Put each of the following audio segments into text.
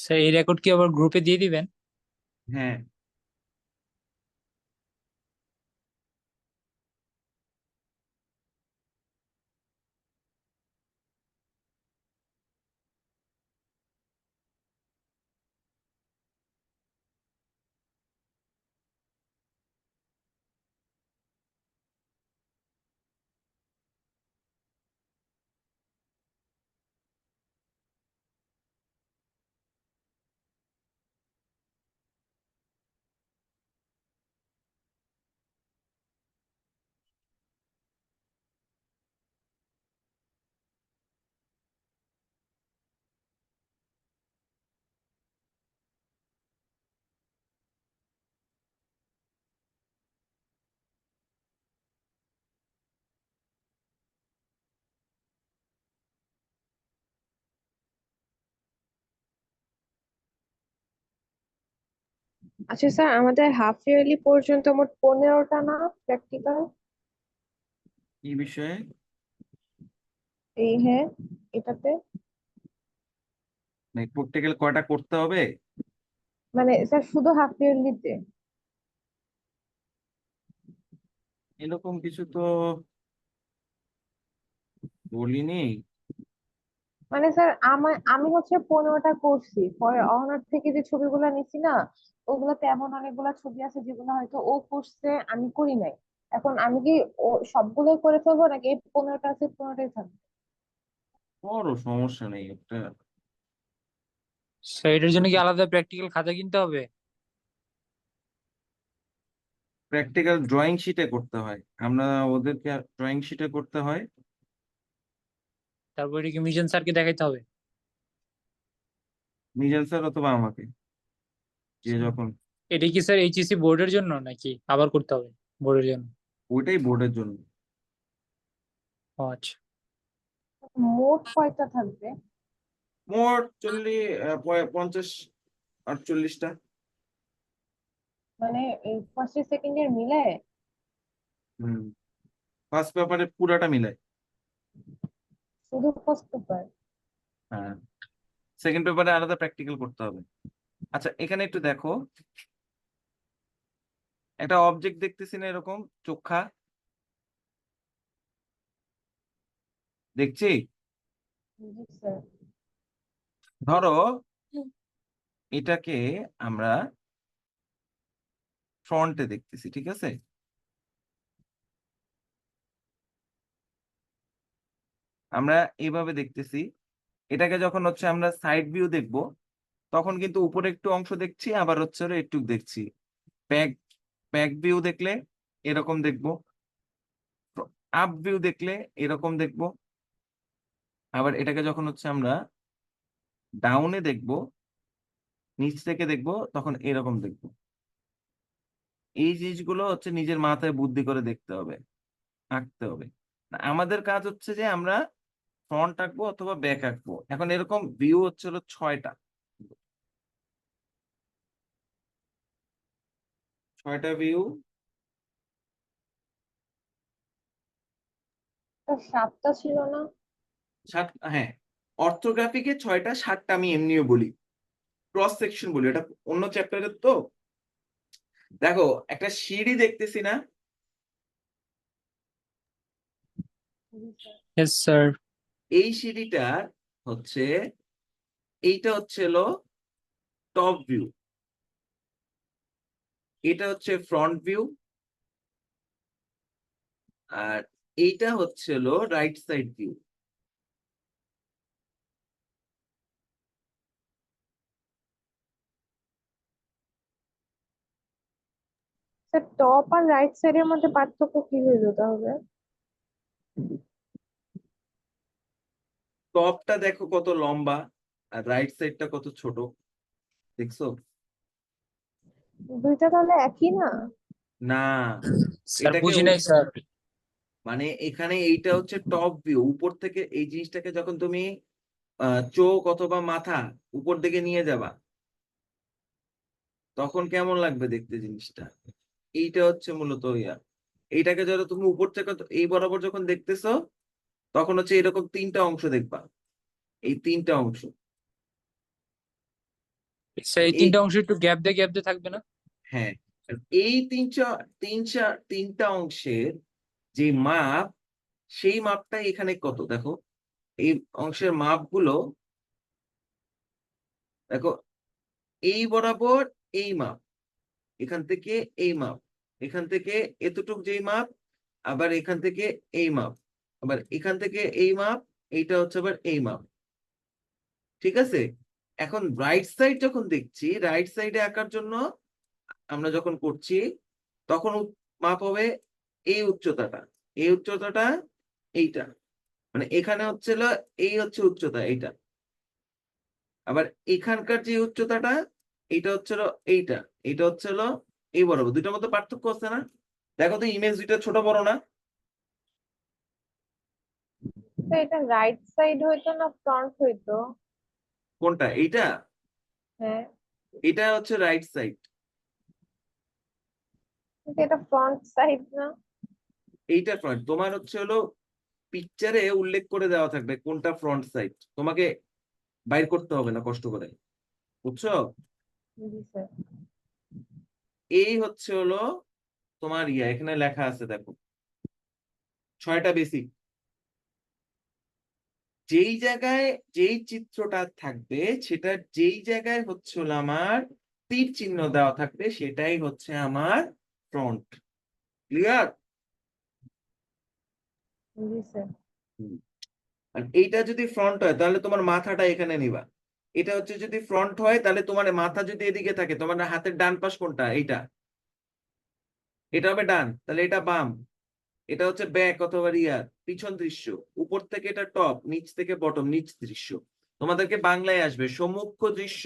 Sir এই record কি আবার গ্রুপে দিয়ে দিবেন? হ্যাঁ। আচ্ছা স্যার, আমাদের হাফ ইয়ারলি পর্যন্ত মোট 15টা না প্র্যাকটিক্যাল? কি বিষয়ে? এই হ্যাঁ, এটাতে মানে করতে গেলে কয়টা করতে হবে? মানে স্যার শুধু হাফ ইয়ারলিতে। এরকম কিছু তো বলিনি। মানে স্যার আমি হচ্ছে 15টা করছি, পরে অনার থেকে যে ছবিগুলো নিছি না, ওগুলোতে এমন অনেকগুলা ছবি আছে যেগুলো হয়তো ও করছে আমি করি নাই। এখন আমি কি ও সবগুলোই করে ফেলবো, নাকি এই 15টা আছে 15টাই থাকবে? বড় সমস্যা নেই একটা। স্যার এটার জন্য কি আলাদা প্র্যাকটিক্যাল খাতা কিনতে হবে? প্র্যাকটিক্যাল ড্রয়িং শিটে করতে হয়, আমরা ওদেরকে ড্রয়িং শিটে করতে হয়। তারপর এটা কি মিশন স্যারকে দেখাইতে হবে? মিজান স্যার অথবা আমাকে, যে যখন। এটা কি স্যার এইচএসসি বোর্ডের জন্য নাকি আবার করতে হবে বোর্ডের জন্য? ওইটাই বোর্ডের জন্য। ও আচ্ছা। মোট কয়টা থাকবে? মোট 50 48টা। মানে এই ফার্স্ট সেকেন্ড ইয়ার মিলে? হুম। ফার্স্ট পেপারে পুরাটা মিলাই। শুধু ফার্স্ট পেপার? হ্যাঁ, সেকেন্ড পেপারে আলাদা প্র্যাকটিক্যাল করতে হবে। আচ্ছা, এখানে একটু দেখো, একটা অবজেক্ট দেখতেছি না এরকম চোখা? দেখছি। জি স্যার। ধরো এটাকে আমরা ফ্রন্টে দেখতেছি, ঠিক আছে? আমরা এইভাবে দেখতেছি। এটাকে যখন হচ্ছে আমরা সাইড ভিউ দেখব, তখন কিন্তু উপরে একটু অংশ দেখছি, আবার হচ্ছে হলো একটু দেখছি। ব্যাক ব্যাক ভিউ দেখলে এরকম দেখবো, আপ ভিউ দেখলে এরকম দেখবো। আবার এটাকে যখন হচ্ছে আমরা ডাউনে দেখবো, নিচ থেকে দেখবো, তখন এরকম দেখবো। এই জিনিসগুলো হচ্ছে নিজের মাথায় বুদ্ধি করে দেখতে হবে, আঁকতে হবে। আমাদের কাজ হচ্ছে যে আমরা ফ্রন্ট আঁকবো অথবা ব্যাক আঁকবো। এখন এরকম ভিউ হচ্ছে হলো 6টা, 6টা ভিউ। স্যার 7টা ছিল না? হ্যাঁ, অর্থোগ্রাফিকে 6টা, 7টা আমি এমনিও বলি, ক্রস সেকশন বলি, এটা অন্য চ্যাপ্টারের তো। দেখো, একটা সিঁড়ি দেখতেছি না? জি স্যার। Yes sir. এই সিঁড়িটা হচ্ছে, এইটা হচ্ছে হলো টপ ভিউ, এটা হচ্ছে ফ্রন্ট ভিউ, আর এইটা হচ্ছে হলো right side view. Sir top আর রাইট সাইডের মধ্যে পার্থক্য কি হইলো তাহলে? টপটা দেখো কত লম্বা, আর রাইট সাইডটা কত ছোট, দেখছো? দুইটা তাহলে একই না? না, স্যার এটাকে বুঝি নাই স্যার। মানে এখানে এইটা হচ্ছে টপ ভিউ, উপর থেকে এই জিনিসটাকে যখন তুমি চোখ অথবা মাথা উপর দিকে নিয়ে যাবা, তখন কেমন লাগবে দেখতে জিনিসটা। এইটা হচ্ছে মূলত ইয়া। এইটাকে যখন তুমি উপর থেকে এই বরাবর যখন দেখতেছো, তখন হচ্ছে এরকম 3টা অংশ দেখবা, এই 3টা অংশ। আচ্ছা, এই এই 3টা অংশ একটু গ্যাপ দিয়ে থাকবে না? হ্যাঁ, আর এই তিনটা অংশের যে মাপ, সেই মাপটাই এখানে কত দেখো। এই অংশের মাপগুলো দেখো, এই বরাবর এই মাপ, এখান থেকে এই মাপ, এখান থেকে এতটুক যেই মাপ, আবার এখান থেকে এই মাপ, আবার এখান থেকে এই মাপ, এইটা হচ্ছে আবার এই মাপ। ঠিক আছে, এখন রাইট সাইড যখন দেখছি, রাইট সাইডে আঁকার জন্য আমরা যখন করছি, তখন মাপ হবে এই উচ্চতাটা, এই উচ্চতাটা, এইটা, মানে এখানে হচ্ছিল এই হচ্ছে উচ্চতা এইটা, আবার এখানকার যে উচ্চতাটা, এইটা হচ্ছিল এইটা, এইটা হচ্ছিল এই বরাবর। দুইটার মধ্যে পার্থক্য আছে না? দেখো তো ইমেজ দুইটা ছোট বড় না? তো এটা রাইট সাইড হইতো না ফ্রন্ট হইতো? কোনটা? এইটা? হ্যাঁ, এটা হচ্ছে রাইট সাইড। কিন্তু এটা ফ্রন্ট সাইড না? এইটা ফ্রন্ট। তোমার হচ্ছে হলো পিকচারে উল্লেখ করে দেওয়া থাকবে কোনটা ফ্রন্ট সাইড, তোমাকে বাইর করতে হবে না কষ্ট করে, বুঝছো? জি স্যার। এই হচ্ছে হলো তোমার এখানে লেখা আছে দেখো, 6টা বেসিক। যেই জায়গায় যেই চিত্রটা থাকবে, সেটা যেই জায়গায় হচ্ছে হলো আমার তীর চিহ্ন দেওয়া থাকবে, সেটাই হচ্ছে আমার ফ্রন্ট। ক্লিয়ার? জি স্যার। আর এইটা যদি ফ্রন্ট হয় তাহলে তোমার মাথাটা এখানে নিবা। এটা হচ্ছে যদি ফ্রন্ট হয় তাহলে তোমার মাথা যদি এদিকে থাকে, তোমার হাতের ডান পাশ কোনটা? এইটা, এটা হবে ডান, তাহলে এটা বাম। এটা হচ্ছে ব্যাক অথবা রিয়ার, পিছন দৃশ্য। উপর থেকে এটা টপ, নিচ থেকে বটম, নিচ দৃশ্য। তোমাদেরকে বাংলায় আসবে সম্মুখ দৃশ্য,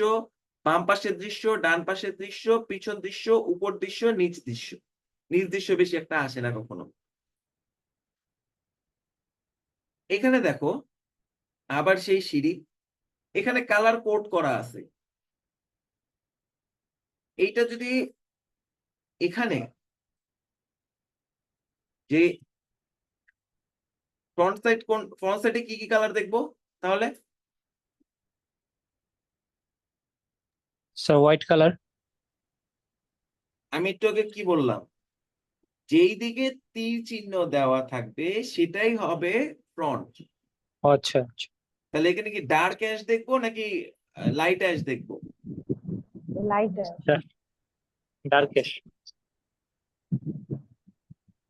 বাম পাশের দৃশ্য, ডান পাশের দৃশ্য, পিছন দৃশ্য, উপর দৃশ্য, নিচ দৃশ্য। নিচ দৃশ্য বেশি একটা আসে না কখনো। এখানে দেখো আবার সেই সিঁড়ি, এখানে কালার কোড করা আছে। এইটা যদি এখানে যে ফ্রন্ট সাইডে কি কি কালার দেখবো তাহলে? Sir white colour. আমি একটু আগে কি বললাম? যেই দিকে তীর চিহ্ন দেওয়া থাকবে সেটাই হবে ফ্রন্ট। আচ্ছা আচ্ছা। তাহলে এখানে কি ডার্ক অ্যাশ দেখবো নাকি লাইট অ্যাশ দেখবো? লাইটার। স্যার ডার্কেশ। আচ্ছা,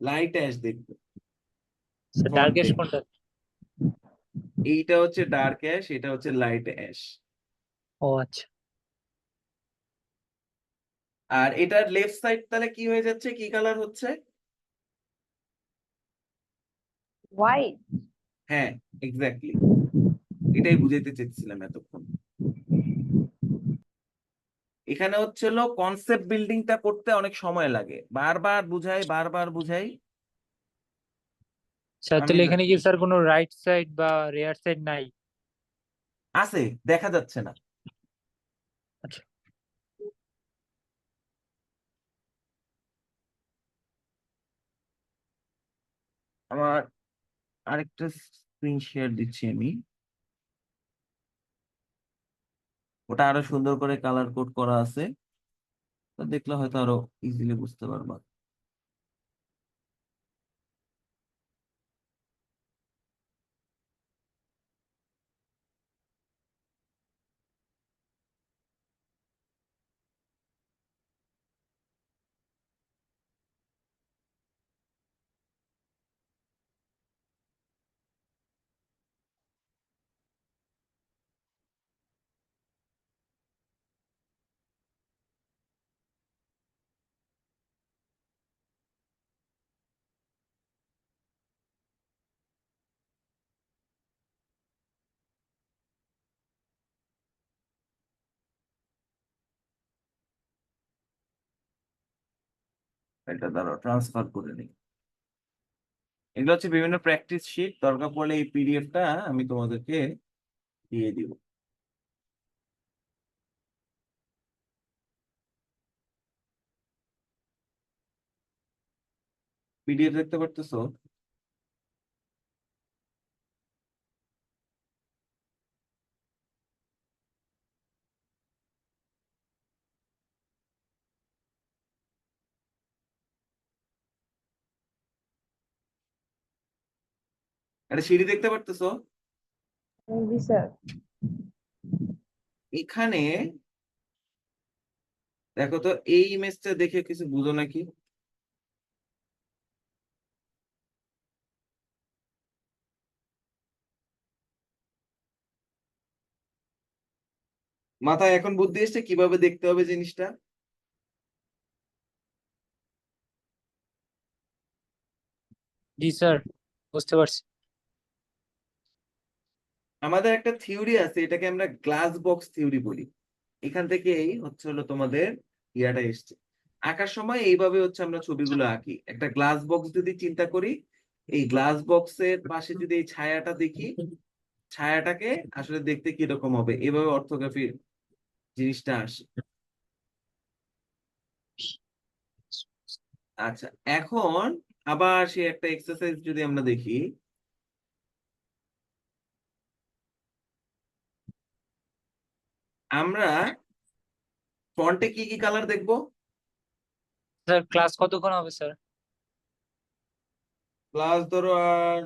লাইট অ্যাশ দেখবো স্যার ডার্কেশ ফ্রন্টে। কোনটা? এইটা হচ্ছে ডার্ক অ্যাশ, এটা হচ্ছে লাইট অ্যাশ। ও আচ্ছা। আর এটার লেফট সাইড তাহলে কি হয়ে যাচ্ছে, কি কালার হচ্ছে? হোয়াইট। হ্যাঁ, এক্স্যাক্টলি, এটাই বুঝাইতে চেয়েছিলাম এতক্ষণ। এখানে হচ্ছিল কনসেপ্ট বিল্ডিংটা করতে অনেক সময় লাগে, বারবার বুঝাই বারবার বুঝাই। স্যার আমি তাহলে এখানে কি স্যার কোনো রাইট সাইড বা রেয়ার সাইড নাই? আছে, দেখা যাচ্ছে না। আচ্ছা। আমার আরেকটা স্ক্রিন শেয়ার দিচ্ছি আমি, ওটা আরো সুন্দর করে কালার কোড করা আছে, তো দেখলে হয়তো আরো ইজিলি বুঝতে পারবা। এটা দ্বারা ট্রান্সফার করে নিই। এগুলো হচ্ছে বিভিন্ন প্র্যাকটিস শিট, দরকার পড়লে এই পিডিএফটা আমি তোমাদেরকে দিয়ে দিব। পিডিএফ দেখতে পারতেছো? একটা সিঁড়ি দেখতে পারতেছো? জি স্যার। এখানে দেখো তো, এই ইমেজটা দেখে কিছু বুঝো নাকি? মাথায় এখন বুদ্ধি এসছে কিভাবে দেখতে হবে জিনিসটা? জি স্যার, বুঝতে পারছি। আমাদের একটা থিওরি আছে, এটাকে আমরা গ্লাস বক্স থিওরি বলি। এখান থেকেই হচ্ছে হলো তোমাদের ইয়াটা এসছে। আঁকার সময় এইভাবে হচ্ছে আমরা ছবিগুলো আঁকি। একটা গ্লাস বক্স যদি চিন্তা করি, এই গ্লাস বক্সের পাশে যদি এই ছায়াটা দেখি, ছায়াটাকে আসলে দেখতে কিরকম হবে, এভাবে অর্থোগ্রাফির জিনিসটা আসে। আচ্ছা, এখন আবার সে একটা এক্সারসাইজ যদি আমরা দেখি, আমরা ফন্টে কি কি কালার দেখবো? স্যার ক্লাস কতক্ষণ হবে স্যার? ক্লাস ধরো আর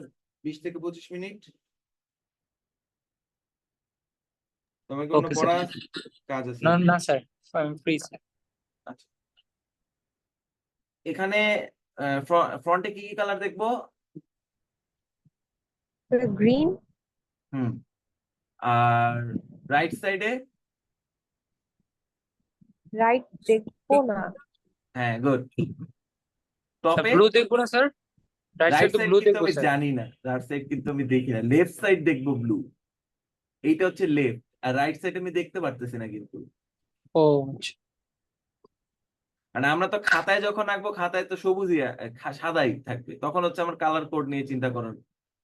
20 থেকে 25 মিনিট। তোমার কি কোনো ওকে স্যার। পড়া কাজ আছে? না না স্যার, আমি ফ্রি স্যার। আচ্ছা, এখানে ফ্রন্টে কি কি কালার দেখবো? গ্রিন। হুম। আর রাইট সাইডে? রাইট দেখবো না। হ্যাঁ, গুড। স্যার টপে? ব্লু দেখবো না স্যার? রাইট রাইট সাইড তো সাইড ব্লু কিন্তু দেখবো আমি স্যার। জানি না, রাইট সাইড কিন্তু আমি দেখি না। লেফট সাইড দেখবো ব্লু, এইটা হচ্ছে লেফট। আর রাইট সাইড আমি দেখতে পারতেছি না কিন্তু। ও আচ্ছা। মানে আমরা তো খাতায় যখন আঁকবো, খাতায় তো সবুজই সাদাই থাকবে, তখন হচ্ছে আমার কালার কোড নিয়ে চিন্তা করার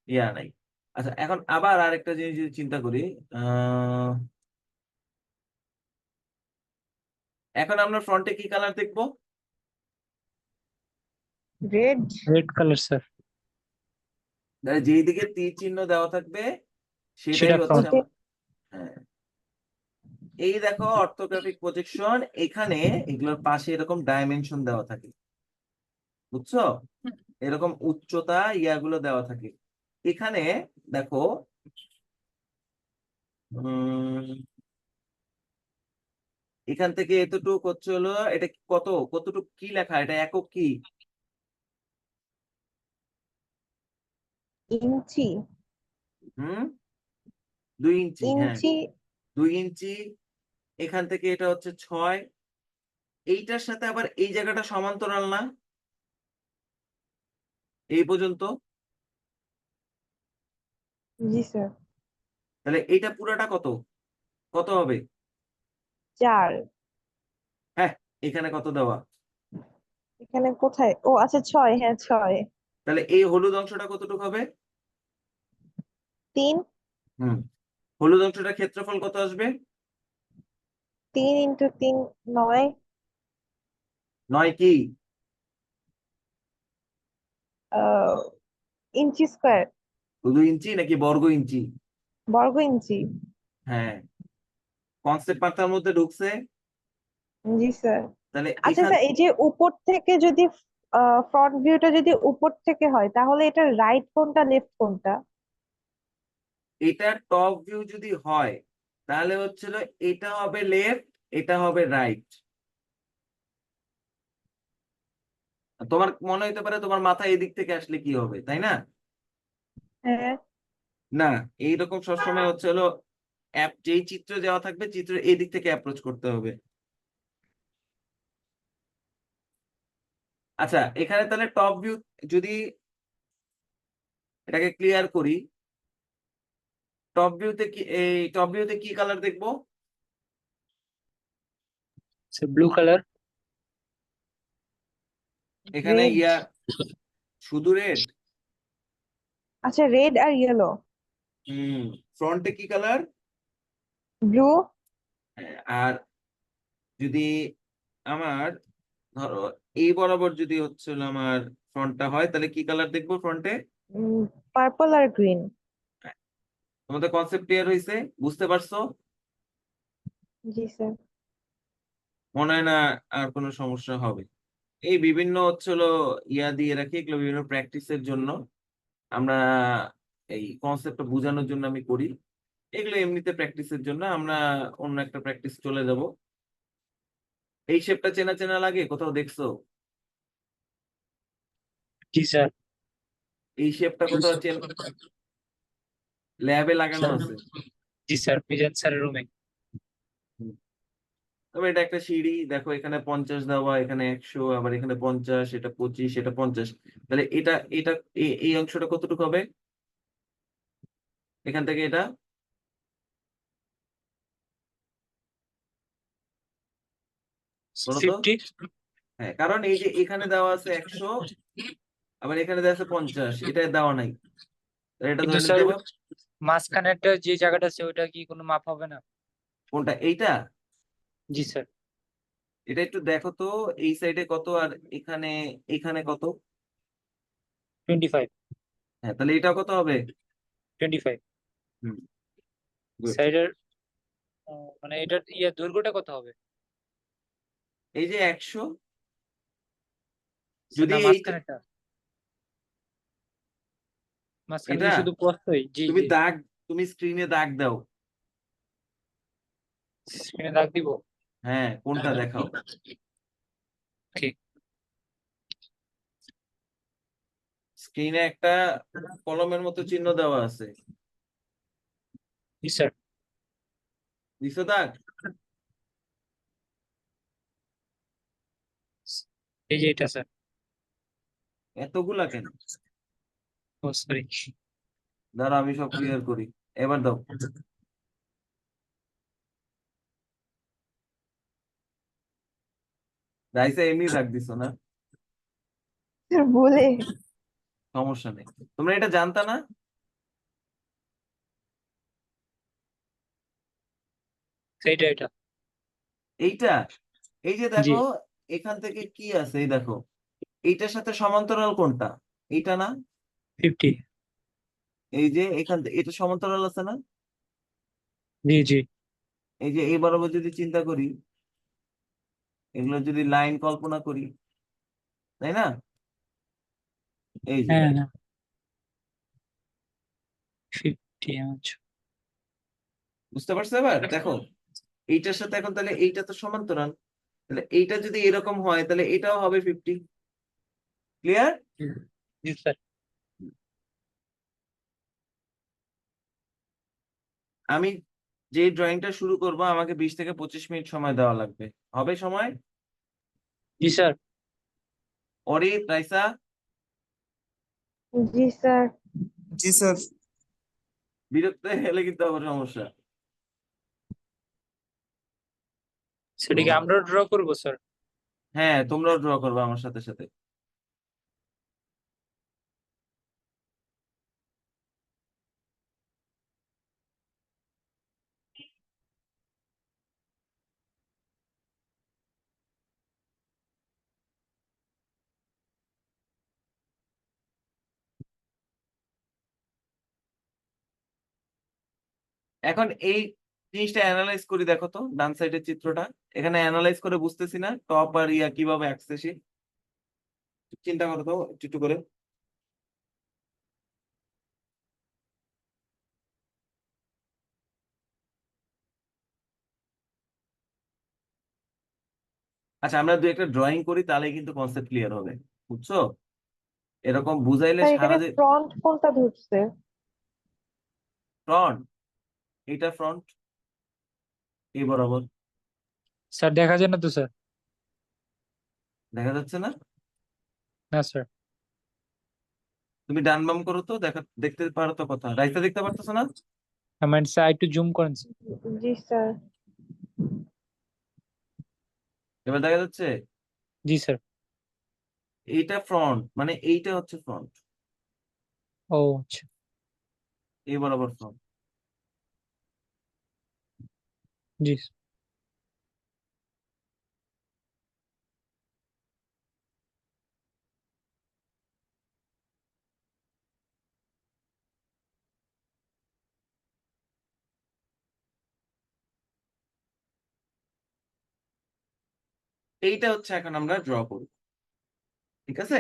ইয়া নাই। আচ্ছা, এখন আবার আরেকটা জিনিস যদি চিন্তা করি, আহ এখন আমরা ফ্রন্টে কি কালার দেখবো? রেড। Red colour sir. যেই দিকে তীর চিহ্ন দেওয়া থাকবে সেটাই সেটা হচ্ছে ফ্রন্ট। হ্যাঁ। এই দেখো অর্থোগ্রাফিক প্রজেকশন, এখানে এগুলোর পাশে এরকম ডাইমেনশন দেওয়া থাকে, বুঝছো? এরকম উচ্চতা ইয়াগুলো দেওয়া থাকে এখানে। দেখো, এখান থেকে এতটুক হচ্ছে হলো, এটা কতটুক কি লেখা, এটা একক কি? ইঞ্চি। হুম, 2 ইঞ্চি, হ্যাঁ, ইঞ্চি। 2 ইঞ্চি। এখান থেকে এটা হচ্ছে 6। এইটার সাথে আবার এই জায়গাটা সমান্তরাল না, এই পর্যন্ত। জি স্যার। তাহলে এইটা পুরাটা কত, কত হবে? 4। হ্যাঁ, এখানে কত দেওয়া? এখানে কোথায়? ও আচ্ছা 6, হ্যাঁ 6। তাহলে এই হলুদ অংশটা কতটুকু হবে? 3। হুম, হলুদ অংশটা ক্ষেত্রফল কত আসবে? 3 × 3 9। 9 কি? আহ, ইঞ্চি স্কোয়ার। শুধু ইঞ্চি নাকি বর্গ ইঞ্চি? বর্গ ইঞ্চি। হ্যাঁ, কনসেপ্ট মাথার মধ্যে ঢুকছে। জি স্যার। তাহলে আচ্ছা এখান স্যার, এই যে উপর থেকে যদি ফ্রন্ট ভিউটা যদি উপর থেকে হয় তাহলে এটা রাইট কোনটা লেফট কোনটা? এটার টপ ভিউ যদি হয় তাহলে হচ্ছিল এটা হবে লেফট, এটা হবে রাইট। তোমার মনে হইতে পারে তোমার মাথা এদিক থেকে আসলে কি হবে, তাই না? হ্যাঁ। না, এইরকম সবসময় হচ্ছে হলো যেই চিত্র দেওয়া থাকবে চিত্রের এই দিক থেকে অ্যাপ্রোচ করতে হবে। আচ্ছা, এখানে তাহলে টপ ভিউ যদি এটাকে ক্লিয়ার করি, টপ ভিউতে কি কালার দেখবো? Blue colour. এখানে রেড। ইয়া শুধু রেড? আচ্ছা, রেড আর ইয়েলো। হুম, ফ্রন্টে কি কালার? ব্লু। আর যদি আমার ধরো এই বরাবর যদি হচ্ছে হলো আমার ফ্রন্টটা হয়, তাহলে কি কালার দেখবো ফ্রন্টে? পার্পল আর গ্রিন। তোমাদের কনসেপ্ট ক্লিয়ার হয়েছে, বুঝতে পারছো? জি স্যার। মনে হয় না আর কোনো সমস্যা হবে। এই বিভিন্ন হচ্ছে হলো ইয়া দিয়ে রাখি, এগুলো বিভিন্ন প্র্যাকটিসের জন্য। আমরা এই কনসেপ্টটা বোঝানোর জন্য আমি করি। এগুলো এমনিতে প্র্যাকটিসের জন্য। আমরা অন্য একটা প্র্যাকটিস চলে যাব। এই শেপটা চেনা চেনা লাগে, কোথাও দেখছো? জি স্যার। এই শেপটা কোথাও চেনা, ল্যাবে লাগানো আছে। জি স্যার, মিজান স্যারের রুমে। হুম। তবে এটা একটা সিঁড়ি, দেখো এখানে 50 দেওয়া, এখানে 100, আবার এখানে 50, এটা 25, এটা 50। তাহলে এটা এটা এই অংশটা কতটুকু হবে এখান থেকে এটা? বলো তো। 50। হ্যাঁ, কারণ এই যে এখানে দেওয়া আছে 100, আবার এখানে দেওয়া আছে 50, এটা দেওয়া নাই। তাহলে এটা কিন্তু ধরে স্যার নিতে হবে। মাঝখানেরটা যে জায়গাটা আছে ওটা কি কোনো মাপ হবে না? কোনটা? এইটা? জি স্যার। এটা একটু দেখো তো, এই সাইডে কত আর এখানে এখানে কত? 25। হ্যাঁ, তাহলে এটা কত হবে? 25 হুম, গুড। সাইডের। মানে এটার দৈর্ঘ্যটা কত হবে? এই যে 100, স্যার যদি না, এইটা, মাঝখানেরটা। মাঝখানে এটা কি শুধু প্রস্থই? জি তুমি জি। দাগ, তুমি স্ক্রিনে দাগ দাও। স্ক্রিনে দাগ দিব। হ্যাঁ, কোনটা দেখাও। ঠিক। স্ক্রিনে একটা কলমের মতো চিহ্ন দেওয়া আছে, জি স্যার। দিছো দাগ? এই যে এটা স্যার। এতগুলা কেন? ও সরি। দাঁড়া, আমি সব ক্লিয়ার করি। এবার দাও। রাইসা এমনি দাগ দিছো না? স্যার বলে। সমস্যা নেই। তোমরা এটা জানতা না? সেইটা এটা। এইটা, এই যে জি। দেখো, এখান থেকে কি আছে, এই দেখো, এইটার সাথে সমান্তরাল কোনটা? এইটা না? 50। এই যে এখান থেকে এটা সমান্তরাল আছে না? জি জি। এই যে এই বরাবর যদি চিন্তা করি, এগুলো যদি লাইন কল্পনা করি, তাই না? এই যে, হ্যাঁ হ্যাঁ। 50 আচ্ছা। বুঝতে পারছো? এবার দেখো, এইটার সাথে এখন তাহলে এইটা তো সমান্তরাল, তাহলে এইটা যদি এরকম হয় তাহলে এটাও হবে 50। ক্লিয়ার? জি স্যার। আমি যে ড্রয়িংটা শুরু করব, আমাকে 20 থেকে 25 মিনিট সময় দেওয়া লাগবে। হবে সময়? জি স্যার। অরিত, রাইসা? জি স্যার। জি স্যার। বিরক্ত হয়ে গেলে কিন্তু আবার সমস্যা। সেটাকে আমরা ড্র করবো স্যার? হ্যাঁ, তোমরাও ড্র করবে আমার সাথে সাথে। এখন এই জিনিসটা অ্যানালাইজ করি, দেখো তো ডান সাইডের চিত্রটা। এখানে অ্যানালাইজ করে বুঝতেছি না টপ আর কিভাবে অ্যাক্সেসই। চিন্তা করো তো একটু একটু করে। আচ্ছা, আমরা দু একটা ড্রয়িং করি, তাহলেই কিন্তু কনসেপ্ট ক্লিয়ার হবে। বুঝছো? এরকম বুঝাইলে স্যার সারা এখানে যে। ফ্রন্ট কোনটা ধরছে? ফ্রন্ট, এইটা ফ্রন্ট, এই বরাবর। স্যার দেখা যায় না তো স্যার। দেখা যাচ্ছে না? না স্যার। তুমি ডান বাম করো তো, দেখা দেখতে পারো তো? কথা রাইসা দেখতে পারতেছো না? আমার স্যার একটু জুম করেন স্যার। জি স্যার। এবার দেখা যাচ্ছে? জি স্যার। এইটা ফ্রন্ট, মানে এইটা হচ্ছে ফ্রন্ট, ও আচ্ছা। এই বরাবর ফ্রন্ট। জি। এইটা হচ্ছে এখন আমরা ড্র করব। ঠিক আছে?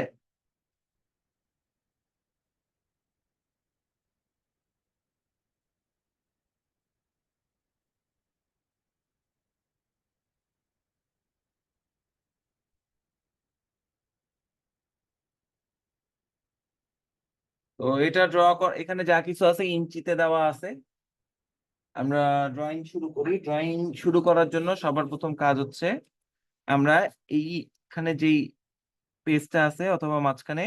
তো এটা এখানে যা কিছু আছে ইঞ্চিতে দেওয়া আছে। আমরা ড্রয়িং শুরু করি। ড্রয়িং শুরু করার জন্য সবার প্রথম কাজ হচ্ছে আমরা এইখানে যেই পেজটা আছে অথবা মাঝখানে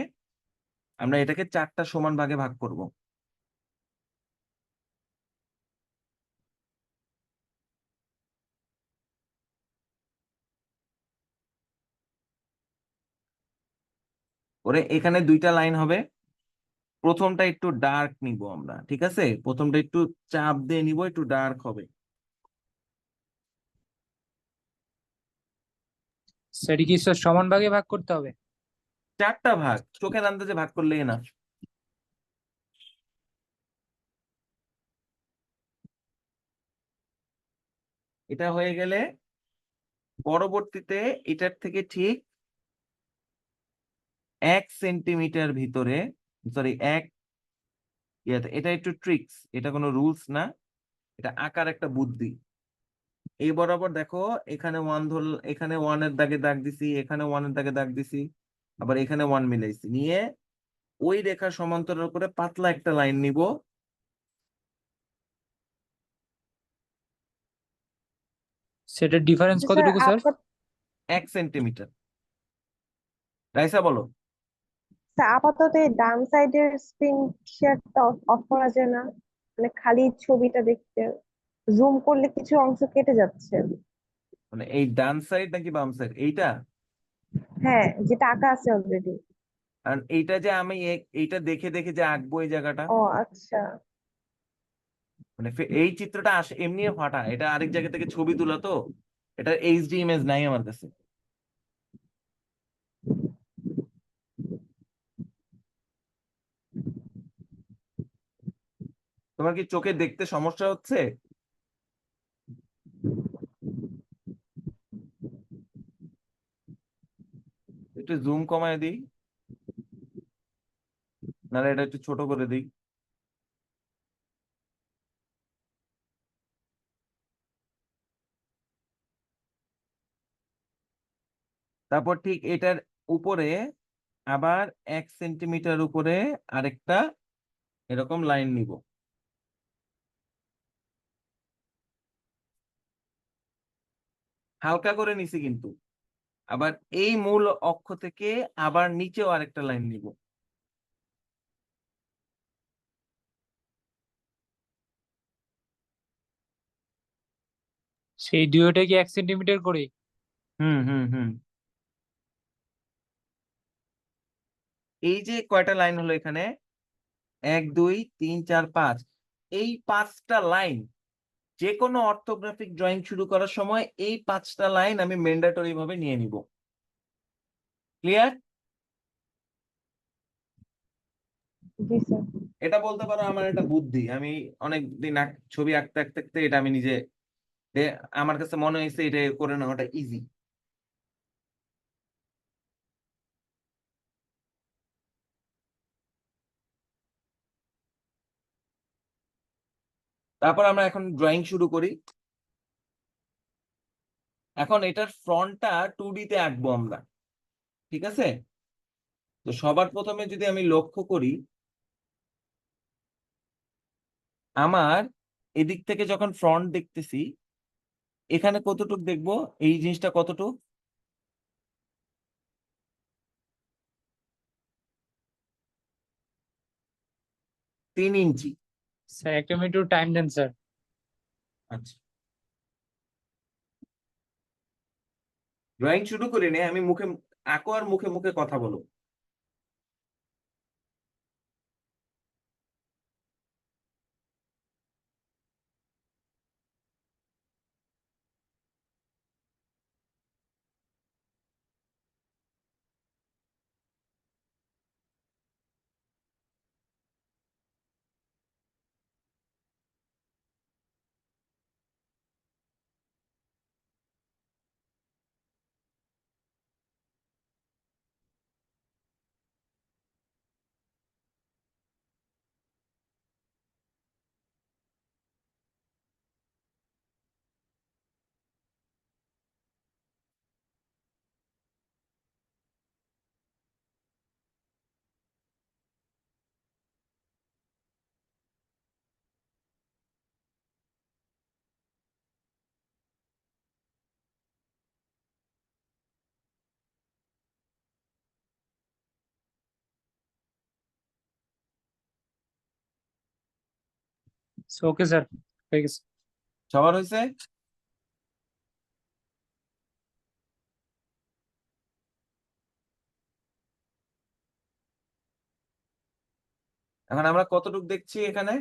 আমরা এটাকে 4টা সমান ভাগে ভাগ করব। ওরে এখানে 2টা লাইন হবে। প্রথমটা একটু ডার্ক নিব আমরা, ঠিক আছে? প্রথমটা একটু চাপ দিয়ে নিব, একটু ডার্ক হবে। সেটি কি স্যার সমান ভাগে ভাগ করতে হবে? 4টা ভাগ, চোখের আন্দাজে ভাগ করলেই না। এটা হয়ে গেলে পরবর্তীতে এটার থেকে ঠিক 1 সেন্টিমিটার ভিতরে, সরি এটা একটু ট্রিক্স, এটা কোনো রুলস না, এটা আকার একটা বুদ্ধি। এই বরাবর দেখো, এখানে 1 ধর, এখানে 1-এর দাগে দাগ দিছি, এখানে 1-এর দাগে দাগ দিছি, আবার এখানে 1 মিলাইছি, নিয়ে ওই রেখার সমান্তরাল করে পাতলা একটা লাইন নিব। সেটার ডিফারেন্স স্যার কতটুকু স্যার? 1 সেন্টিমিটার। রাইসা বলো। আপাতত এই ডান সাইডের স্ক্রিন শেয়ারটা অফ করা যায় না? মানে খালি ছবিটা দেখতে জুম করলে কিছু অংশ কেটে যাচ্ছে। মানে এই ডান সাইড নাকি বাম সাইড এইটা? হ্যাঁ, যেটা আঁকা আছে অলরেডি। আর এইটা যে আমি এইটা দেখে দেখে যে আঁকবো এই জায়গাটা, ও আচ্ছা। মানে এই চিত্রটা আসে এমনি ফাটা, এটা আরেক জায়গা থেকে ছবি তোলা তো, এটা এইচডি ইমেজ নাই আমার কাছে। তোমার কি চোখে দেখতে সমস্যা হচ্ছে? একটু জুম কমায় দিই, নাহলে এটা একটু ছোট করে দিই। তারপর ঠিক এটার উপরে আবার 1 সেন্টিমিটার উপরে আরেকটা এরকম লাইন নিব। হালকা করে নিছি কিন্তু। আবার এই মূল অক্ষ থেকে আবার নিচেও আরেকটা লাইন নিব। সেই দুইটা কি 1 সেন্টিমিটার করে? হুম হুম হুম। এই যে কয়টা লাইন হলো এখানে, 1 2 3 4 5, এই 5টা লাইন যে কোনো অর্থোগ্রাফিক ড্রয়িং শুরু করার সময় এই 5টা লাইন আমি ম্যান্ডেটরি ভাবে নিয়ে নিব। ক্লিয়ার? জি স্যার। এটা বলতে পারো আমার একটা বুদ্ধি, আমি অনেক দিন ছবি আঁকতে আঁকতে আঁকতে এটা আমি নিজে আমার কাছে মনে হয়েছে এটা করে নেওয়াটা ইজি। তারপর আমরা এখন ড্রয়িং শুরু করি। এখন এটার ফ্রন্টটা 2D তে আঁকবো আমরা, ঠিক আছে? তো সবার প্রথমে যদি আমি লক্ষ্য করি, আমার এদিক থেকে যখন ফ্রন্ট দেখতেছি, এখানে কতটুক দেখবো, এই জিনিসটা কতটুক, 3 ইঞ্চি। স্যার একটা মিনিট একটু টাইম দেন স্যার। আচ্ছা, ড্রয়িং শুরু করি নে, আমি মুখে আঁকো আর মুখে মুখে কথা বলো। ওকে স্যার, হয়ে গেছে। সবার হয়েছে? এখন আমরা কতটুকু দেখছি এখানে?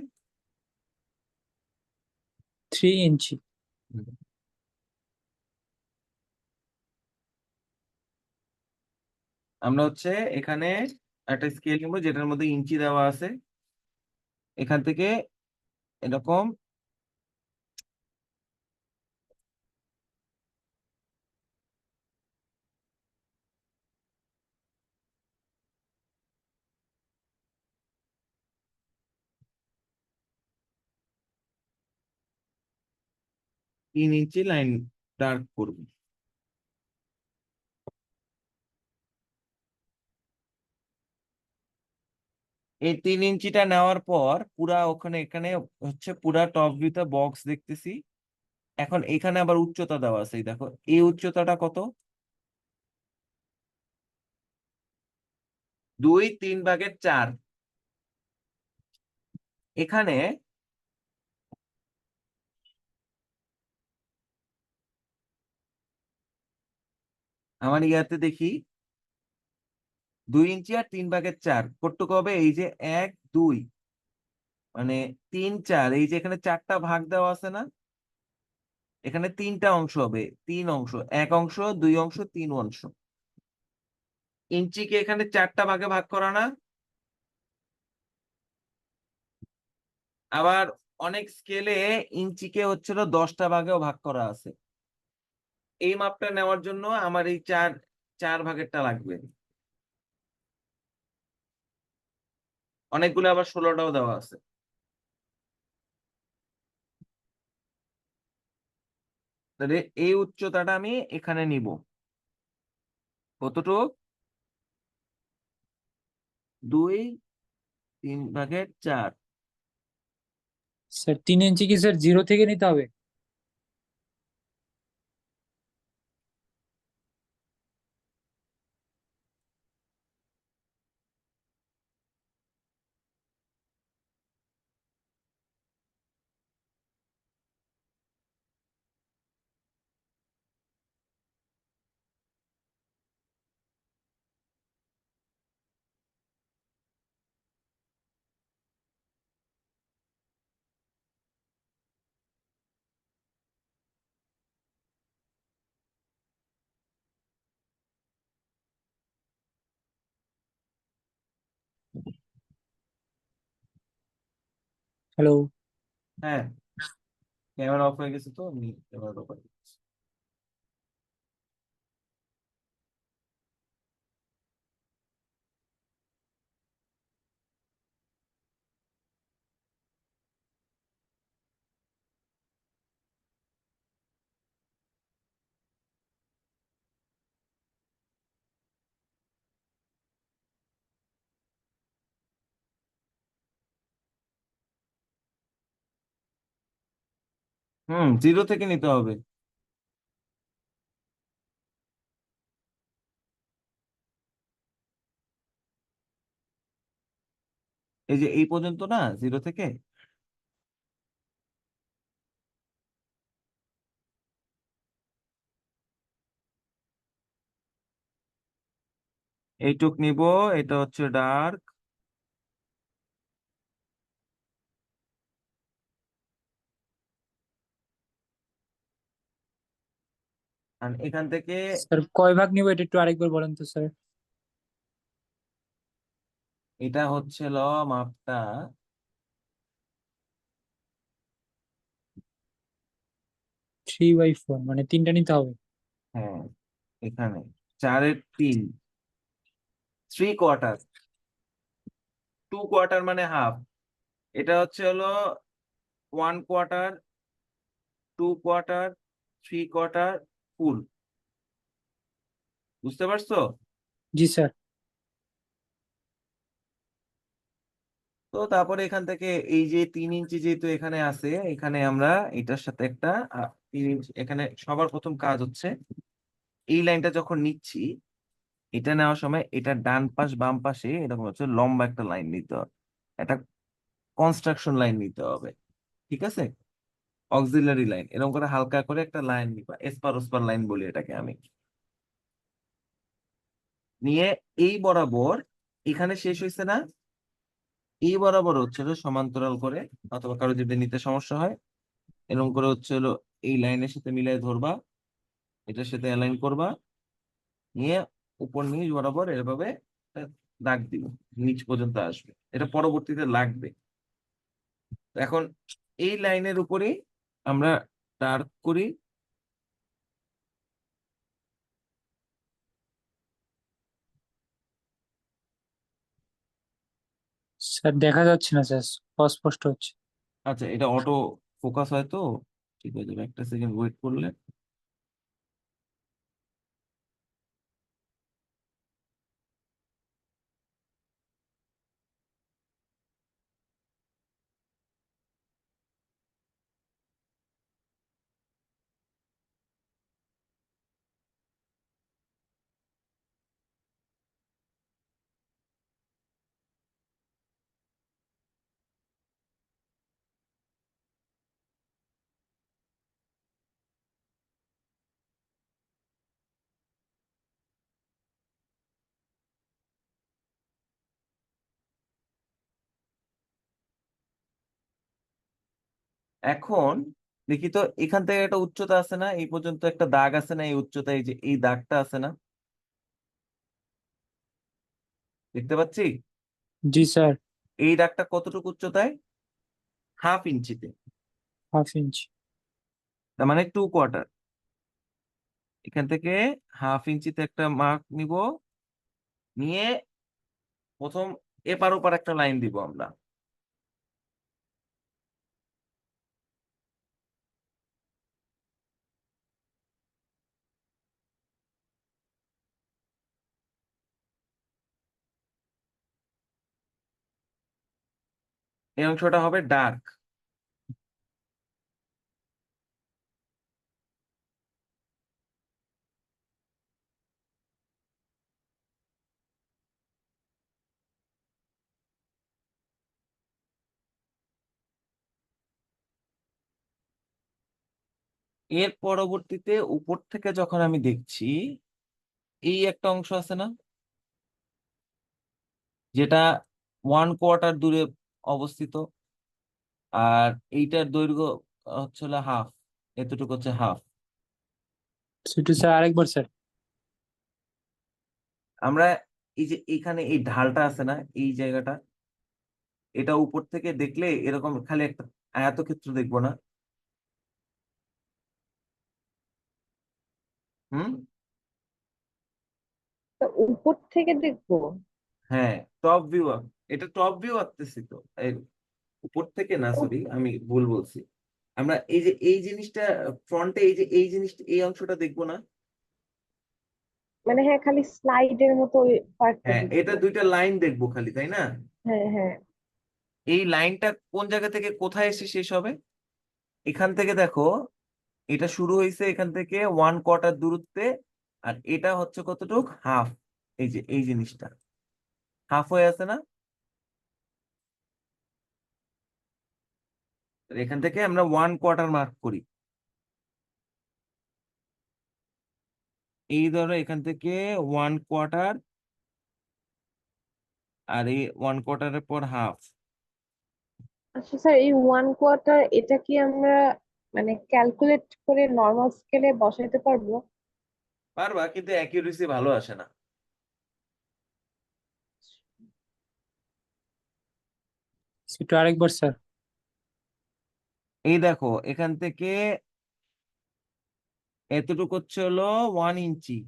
3 ইঞ্চি। আমরা হচ্ছে এখানে একটা স্কেল নিব যেটার মধ্যে ইঞ্চি দেওয়া আছে, এখান থেকে এরকম তিন ইঞ্চি লাইন ডার্ক করব। এই 3 ইঞ্চিটা নেওয়ার পর পুরা ওখানে এখানে হচ্ছে পুরা টপ ভিউতে বক্স দেখতেছি। এখন এখানে আবার উচ্চতা দেওয়া আছে, এই দেখো এই উচ্চতাটা কত? 2/3 এখানে আমার ইয়াতে দেখি 2 ইঞ্চি আর 3/4 কতটুকু হবে? এই যে 1 2 মানে 3 4, এই যে এখানে 4টা ভাগ দেওয়া আছে না, এখানে 3টা অংশ হবে, 3 অংশ, 1 অংশ, 2 অংশ, 3 অংশ। ইঞ্চিকে এখানে 4টা ভাগে ভাগ করা না? আবার অনেক স্কেলে ইঞ্চিকে হচ্ছিল 10টা ভাগেও ভাগ করা আছে। এই মাপটা নেওয়ার জন্য আমার এই চার চার ভাগেরটা লাগবে। অনেকগুলো আবার 16টাও দেওয়া আছে। তাহলে এই উচ্চতাটা আমি এখানে নিব কতটুক? 2/3 স্যার 3 ইঞ্চি কি স্যার 0 থেকে নিতে হবে? হ্যালো। হ্যাঁ, ক্যামেরা অফ হয়ে গেছে তো আমি ক্যামেরাটা অফ। হুম, 0 থেকে নিতে হবে। এই যে এই পর্যন্ত না, 0 থেকে এইটুক নিব, এটা হচ্ছে ডার্ক। আর এখান থেকে স্যার কয় ভাগ নিব এটা একটু আরেকবার বলেন তো স্যার। এটা হচ্ছে মাপটা 3/4 মানে 3টা নিতে হবে। হ্যাঁ, এখানে 4/3, 3/4, 2/4 মানে হাফ। এটা হচ্ছে 1/4, 2/4, 3/4, ফুল। বুঝতে পারছো? জি স্যার। তো তারপরে এখান থেকে এই যে 3 ইঞ্চি যেহেতু এখানে আছে, এখানে আমরা এটার সাথে একটা 3 ইঞ্চি, এখানে সবার প্রথম কাজ হচ্ছে এই লাইনটা যখন নিচ্ছি, এটা নেওয়ার সময় এটা ডান পাশ বাম পাশে এরকম হচ্ছে লম্বা একটা লাইন নিতে হবে, একটা কনস্ট্রাকশন লাইন নিতে হবে। ঠিক আছে, অক্সিলারি লাইন এরকম করে হালকা করে একটা লাইন নিবা, এসপার ওসপার লাইন বলি এটাকে আমি। নিয়ে এই বরাবর এখানে শেষ হয়েছে না, এই বরাবর হচ্ছে হলো সমান্তরাল করে, অথবা কারো যদি নিতে সমস্যা হয় এরকম করে হচ্ছে হলো এই লাইনের সাথে মিলাই ধরবা, এটার সাথে অ্যালাইন করবা, নিয়ে উপর নিচ বরাবর এভাবে একটা দাগ দিব, নিচ পর্যন্ত আসবে, এটা পরবর্তীতে লাগবে। এখন এই লাইনের উপরে আমরা ডার্ক করি। স্যার দেখা যাচ্ছে না স্যার, অস্পষ্ট হচ্ছে। আচ্ছা, এটা অটো ফোকাস হয় তো, ঠিক হয়ে যাবে, একটা সেকেন্ড ওয়েট করলে। এখন দেখি তো, এখান থেকে একটা উচ্চতা আছে না, এই পর্যন্ত একটা দাগ আছে না, এই উচ্চতা, এই যে এই দাগটা আছে না, দেখতে পাচ্ছি? জি স্যার। এই দাগটা কতটুকু উচ্চতায়? 1/2 ইঞ্চিতে, 1/2 ইঞ্চ। তার মানে 2/4। এখান থেকে 1/2 ইঞ্চিতে একটা মার্ক নিব, নিয়ে প্রথম এপার ওপার একটা লাইন দিব আমরা। এই অংশটা হবে ডার্ক। এর পরবর্তীতে উপর থেকে যখন আমি দেখছি, এই একটা অংশ আছে না, যেটা 1/4 দূরে অবস্থিত, আর এইটার দৈর্ঘ্য হচ্ছে হলো হাফ, এতটুকু হচ্ছে হাফ। সেটু স্যার আরেকবার স্যার। আমরা এই যে এখানে এই ঢালটা আছে না, এই জায়গাটা, এটা উপর থেকে দেখলে এরকম খালি একটা আয়তক্ষেত্র দেখবো না? হুম। তো উপর থেকে দেখবো? হ্যাঁ, টপ ভিউ, এটা টপ ভিউ আঁকতেছি তো, এই উপর থেকে না, ও, সরি আমি ভুল বলছি। আমরা এই যে এই জিনিসটা ফ্রন্টে, এই যে এই জিনিসটা, এই অংশটা দেখবো না? মানে হ্যাঁ, খালি স্লাইডের মতো ওই পার্টটা হ্যাঁ, এটা দেখবো। দুইটা লাইন দেখবো খালি, তাই না? হ্যাঁ হ্যাঁ। এই লাইনটা কোন জায়গা থেকে কোথায় এসে শেষ হবে? এখান থেকে দেখো, এটা শুরু হয়েছে এখান থেকে 1/4 দূরত্বে, আর এটা হচ্ছে কতটুক, হাফ। এই যে এই জিনিসটা হাফ হয়ে আছে না, আর এখান থেকে আমরা 1/4 মার্ক করি। এই ধরো এখান থেকে 1/4, আর এই 1/4 পর হাফ। আচ্ছা স্যার, এই 1/4 এটা কি আমরা মানে ক্যালকুলেট করে নর্মাল স্কেলে বসাইতে পারবো? পারবা, কিন্তু অ্যাকিউরেসি ভালো আসে না। সেটু আরেকবার স্যার। এই দেখো, এখান থেকে এতটুকু হচ্ছে হলো 1 ইঞ্চি,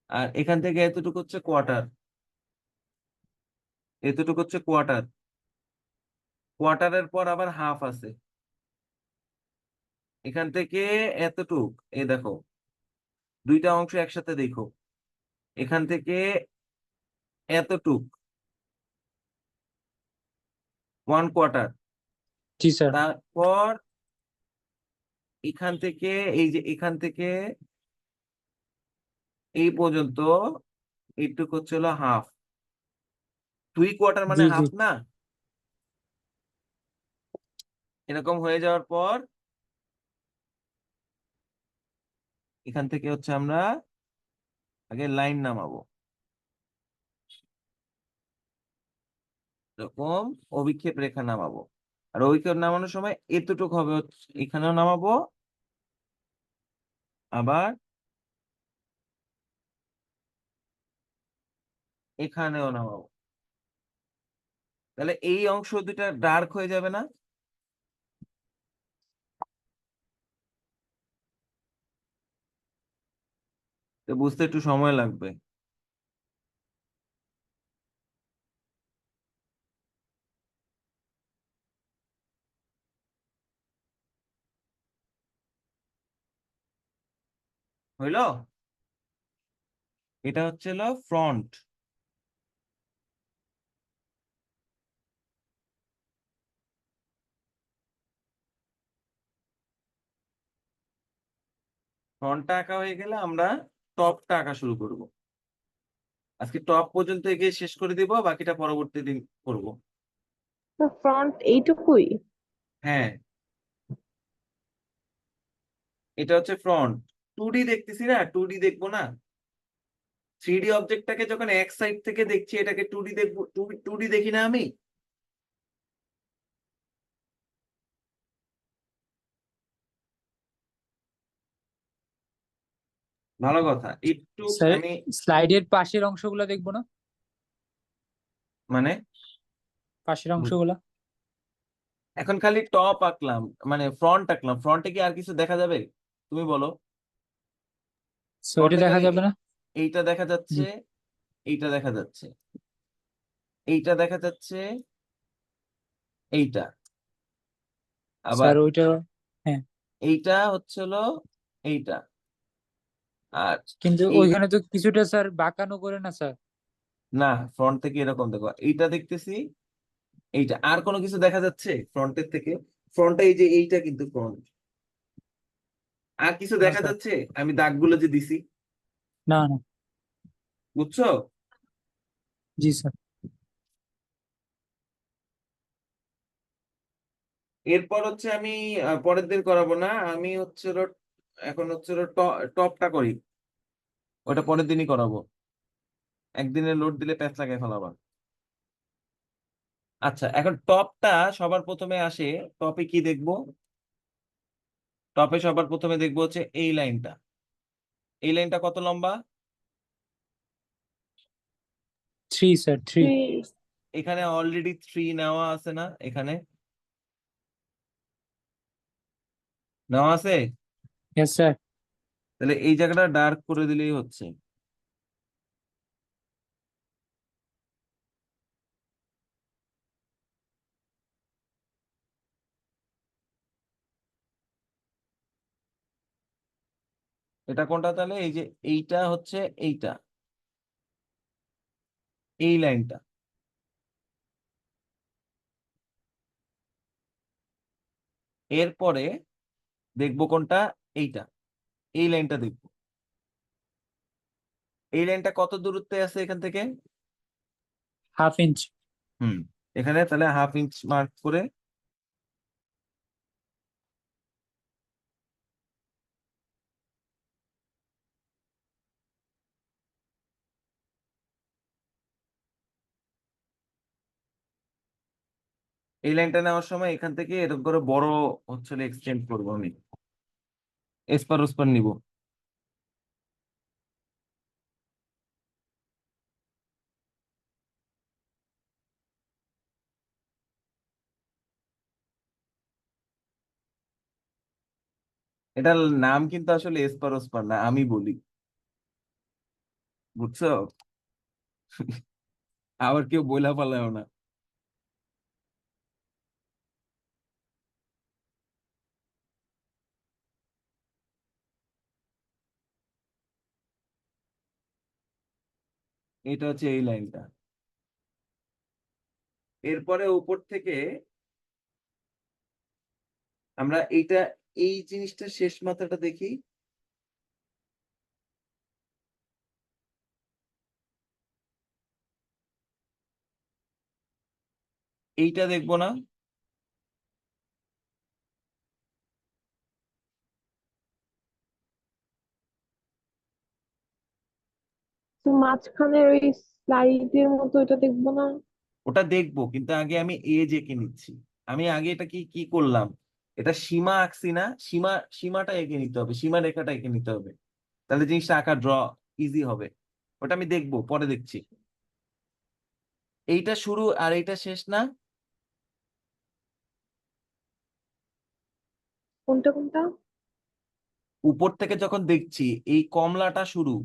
আর এখান থেকে এতটুকু হচ্ছে কোয়ার্টার, এতটুকু হচ্ছে কোয়ার্টার, কোয়ার্টারের পর আবার হাফ আছে। এখান থেকে এতটুক, এই দেখো দুইটা অংশ একসাথে দেখো, এখান থেকে এতটুক 1/4, জি স্যার। তারপর এখান থেকে, এই যে এখান থেকে এই পর্যন্ত এইটুক হচ্ছে হলো হাফ। 2/4 মানে জি জি। হাফ না? এরকম হয়ে যাওয়ার পর এখান থেকে হচ্ছে আমরা আগে লাইন নামাবো, এরকম অভিক্ষেপ রেখা নামাবো। আর অভিক্ষেপ নামানোর সময় এতটুকু হবে হচ্ছে এখানেও নামাবো, আবার এখানেও নামাবো। তাহলে এই অংশ দুটা ডার্ক হয়ে যাবে না? তো বুঝতে একটু সময় লাগবে। হইলো? এটা হচ্ছে হলো ফ্রন্ট। ফ্রন্টটা আঁকা হয়ে গেলে আমরা টপটা আঁকা শুরু করব। আজকে টপ পর্যন্ত এগিয়ে শেষ করে দিব, বাকিটা পরবর্তী দিন করব। ফ্রন্ট এইটুকুই? হ্যাঁ, এটা হচ্ছে ফ্রন্ট। 2D দেখতেছি না, 2D দেখবো না। 3D অবজেক্টটাকে যখন এক সাইড থেকে দেখছি, এটাকে 2D দেখবো, 2D দেখি না আমি? ভালো কথা, একটু স্যার আমি স্লাইডের পাশের অংশগুলো দেখবো না? মানে পাশের অংশগুলা? এখন খালি টপ আঁকলাম, মানে ফ্রন্ট আঁকলাম, ফ্রন্টে কি আর কিছু দেখা যাবে? তুমি বলো। সো এটা ফ্রন্টে দেখা খালি যাবে না? এইটা দেখা যাচ্ছে, জি এইটা দেখা যাচ্ছে, এইটা দেখা যাচ্ছে, এইটা আবার স্যার ওইটা। হ্যাঁ, এইটা হচ্ছে হলো এইটা। আর কিন্তু এই ওইখানে তো কিছুটা স্যার বাঁকানো করে না স্যার? না, ফ্রন্ট থেকে এরকম দেখো, এইটা দেখতেছি, এইটা আর কোনো কিছু দেখা যাচ্ছে ফ্রন্টের থেকে? ফ্রন্টে এই যে এইটা কিন্তু ফ্রন্ট, আর কিছু না দেখা স্যার, যাচ্ছে? আমি দাগগুলো যে দিছি, না না। বুঝছো? জি স্যার। এরপর হচ্ছে আমি পরের দিন করাবো না, আমি হচ্ছে হলো এখন হচ্ছে হলো টপটা করি, ওটা পরের দিনই করাবো। একদিনে লোড দিলে প্যাচ লাগাই ফেলাবা। আচ্ছা, এখন টপটা সবার প্রথমে আসে। টপে কি দেখবো? টপে সবার প্রথমে দেখবো হচ্ছে এই লাইনটা। এই লাইনটা কত লম্বা? 3 স্যার, 3। এখানে অলরেডি 3 নেওয়া আছে না? এখানে নেওয়া আছে। Yes sir. তাহলে এই জায়গাটা ডার্ক করে দিলেই হচ্ছে। এটা কোনটা তাহলে? এই যে এইটা হচ্ছে এইটা, এই লাইনটা। এরপরে দেখবো কোনটা? এইটা, এই লাইনটা দেখবো। এই লাইনটা কত দূরত্বে আছে এখান থেকে? Half inch. হুম, এখানে তাহলে হাফ ইঞ্চ মার্ক করে এই লাইনটা নেওয়ার সময় এখান থেকে এরকম করে বড় হচ্ছে এক্সটেন্ড করবো আমি, এসপার ওসপার নিব। এটার নাম কিন্তু আসলে এসপার ওসপার না, আমি বলি, বুঝছো? আবার কেউ বইলা পালাও না। এটা হচ্ছে এই লাইনটা। এরপরে উপর থেকে আমরা এইটা, এই জিনিসটা শেষ মাথাটা দেখি। এইটা দেখবো না? তো মাঝখানের ওই স্লাইডের মতো এটা দেখবো না? ওটা দেখবো, কিন্তু আগে আমি এজ এঁকে নিচ্ছি। আমি আগে এটা কি কি করলাম, এটা সীমা আঁকছি না, সীমাটা এঁকে নিতে হবে, সীমা রেখাটা এঁকে নিতে হবে, তাহলে জিনিসটা আঁকা ড্র ইজি হবে। ওটা আমি দেখবো, পরে দেখছি। এইটা শুরু আর এইটা শেষ না? কোনটা কোনটা? উপর থেকে যখন দেখছি এই কমলাটা শুরু,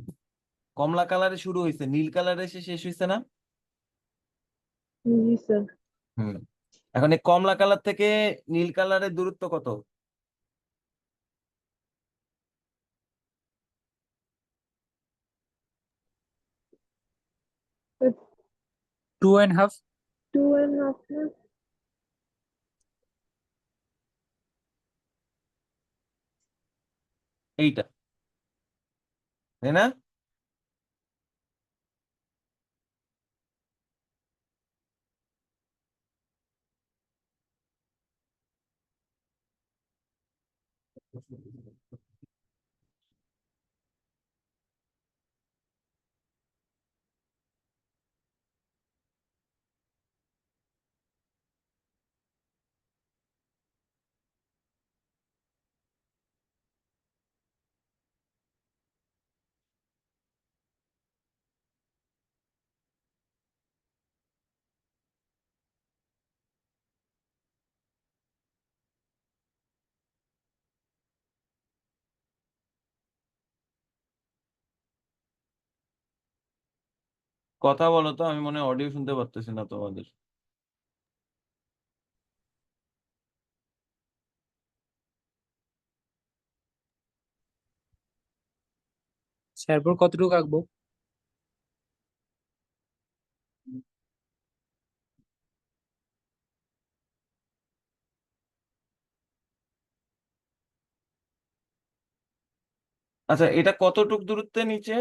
কমলা কালারে শুরু হয়েছে, নীল কালারে এসে শেষ হয়েছে না? জি স্যার। হুম। এখন এই কমলা কালার থেকে নীল কালারের দূরত্ব কত? 2.5। 2.5 না? এইটা, তাই না? কথা বলো তো, আমি মনে হয় অডিও শুনতে পারতেছি না তোমাদের। এরপর কতটুকু আঁকবো? আচ্ছা, এটা কতটুক দূরত্বে নিচে?